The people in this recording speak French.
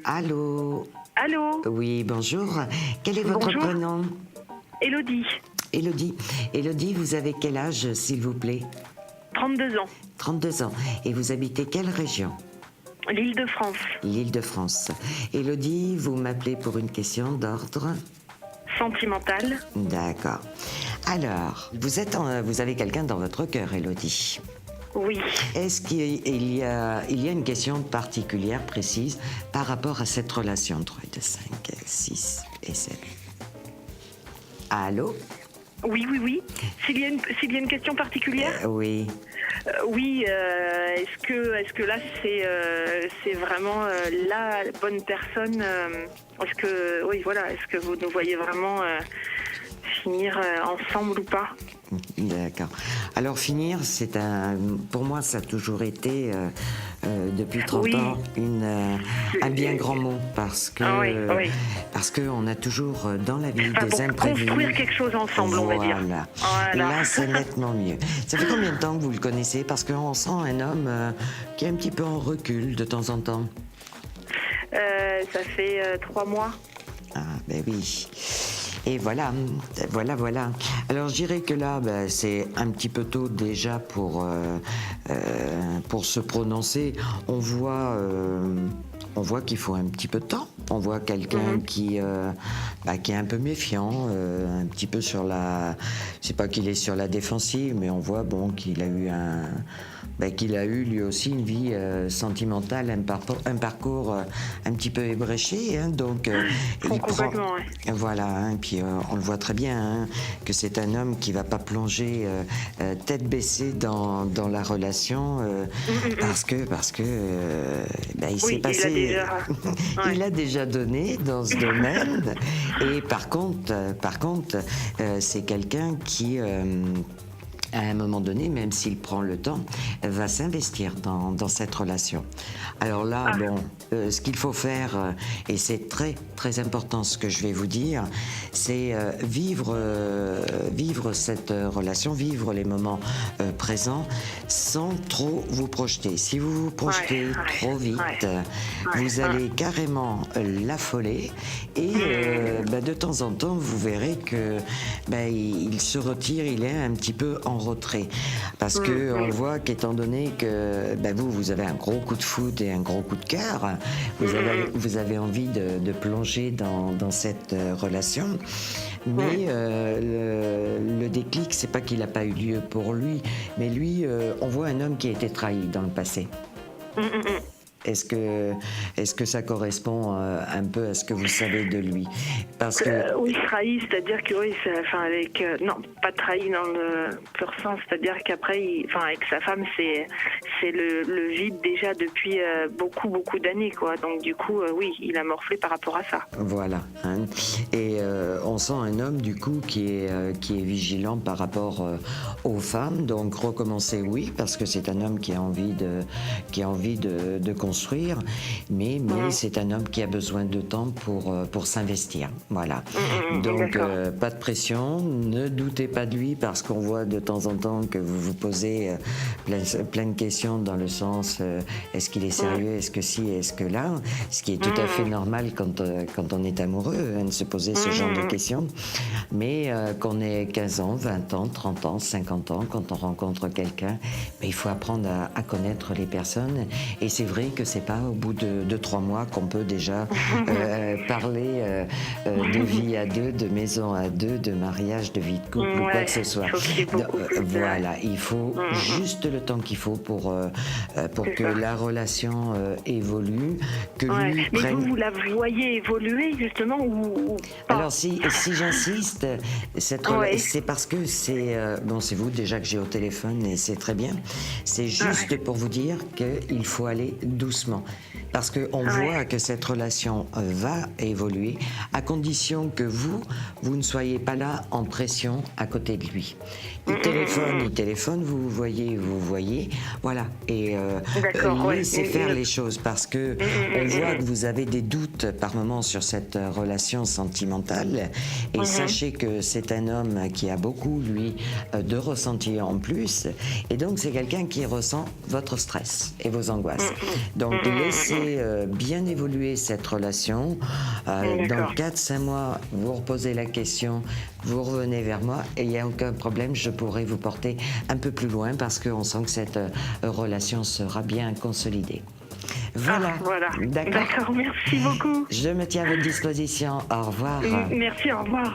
Allô? Allô? Oui, bonjour. Quel est votre Bonjour. prénom? Élodie, Élodie. Élodie, vous avez quel âge, s'il vous plaît? 32 ans, 32 ans. Et vous habitez quelle région? l'Île-de-France, L'Île-de-France. Élodie, vous m'appelez pour une question d'ordre? sentimentale. D'accord. Alors, vous avez quelqu'un dans votre cœur, Élodie. Oui. Est-ce qu'il y a une question particulière, précise, par rapport à cette relation 3, 2, 5, 6 et 7? Allô? Oui, oui, oui. S'il y a une question particulière? Oui. Oui, est-ce que là c'est vraiment la bonne personne est-ce que vous nous voyez vraiment finir ensemble ou pas? D'accord. Alors finir, pour moi, ça a toujours été, depuis 30 Oui. ans, un bien grand mot parce que, Ah oui, oui. parce qu'on a toujours dans la vie Enfin, des pour imprévus. construire quelque chose ensemble, on va dire. Voilà. Voilà. Là, c'est nettement mieux. Ça fait combien de temps que vous le connaissez? Parce qu'on sent un homme qui est un petit peu en recul de temps en temps. Ça fait 3 mois. Ah, ben oui. Et voilà. Alors, je dirais que là, c'est un petit peu tôt déjà pour se prononcer. On voit qu'il faut un petit peu de temps. On voit quelqu'un qui est un peu méfiant, un petit peu sur la... C'est pas qu'il est sur la défensive, mais on voit qu'il a eu qu'il a eu lui aussi une vie sentimentale, un parcours un petit peu ébréché, hein, donc il prend... Complètement, ouais. Voilà, hein, puis on le voit très bien, hein, que c'est un homme qui va pas plonger tête baissée dans la relation parce que il s'est Oui, passé... il a déjà... Ouais. Il a déjà donné dans ce domaine et par contre, c'est quelqu'un qui... à un moment donné, même s'il prend le temps, va s'investir dans cette relation. Alors là, ce qu'il faut faire, et c'est très très important ce que je vais vous dire, c'est vivre cette relation, vivre les moments présents sans trop vous projeter. Si vous vous projetez trop vite, vous allez carrément l'affoler et de temps en temps, vous verrez que il se retire, il est un petit peu en retrait. Parce que on voit qu'étant donné que vous avez un gros coup de foudre et un gros coup de cœur, vous avez envie de plonger dans cette relation. Mais le déclic, c'est pas qu'il n'a pas eu lieu pour lui, mais lui, on voit un homme qui a été trahi dans le passé. Est-ce que ça correspond un peu à ce que vous savez de lui? Parce que... oui, trahi, c'est-à-dire que oui, non, pas trahi dans le pur sens, c'est-à-dire qu'après, avec sa femme, c'est le vide déjà depuis beaucoup d'années, quoi. Donc du coup, oui, il a morflé par rapport à ça. Voilà. Hein. Et on sent un homme du coup qui est vigilant par rapport aux femmes. Donc recommencer, oui, parce que c'est un homme qui a envie de construire, mais c'est un homme qui a besoin de temps pour s'investir. Voilà. Donc pas de pression, ne doutez pas de lui parce qu'on voit de temps en temps que vous vous posez plein de questions dans le sens est-ce qu'il est sérieux, est-ce que si, est-ce que là, ce qui est tout à fait normal quand on est amoureux, hein, de se poser ce genre de questions. Mais qu'on ait 15 ans, 20 ans, 30 ans, 50 ans, quand on rencontre quelqu'un, il faut apprendre à connaître les personnes. Et c'est vrai que c'est pas au bout de 3 mois qu'on peut déjà parler de vie à deux, de maison à deux, de mariage, de vie de couple ou quoi que ce soit. Voilà, il faut juste le temps qu'il faut pour que la relation évolue, que lui Mais prenne... vous la voyez évoluer justement ou pas? Alors si j'insiste, c'est parce que c'est vous déjà que j'ai au téléphone et c'est très bien. C'est juste pour vous dire qu'il faut aller doucement. Parce qu'on voit que cette relation va évoluer à condition que vous ne soyez pas là en pression à côté de lui. Il téléphone, vous voyez, voilà. Et laissez faire les choses parce que on voit que vous avez des doutes par moments sur cette relation sentimentale et sachez que c'est un homme qui a beaucoup, lui, de ressenti en plus et donc c'est quelqu'un qui ressent votre stress et vos angoisses. Donc, Donc laissez bien évoluer cette relation. Dans D'accord. 4-5 mois, vous reposez la question, vous revenez vers moi et il n'y a aucun problème, je pourrai vous porter un peu plus loin parce qu'on sent que cette relation sera bien consolidée. Voilà. Ah, voilà. D'accord. D'accord, merci beaucoup. Je me tiens à votre disposition. Au revoir. Merci, au revoir.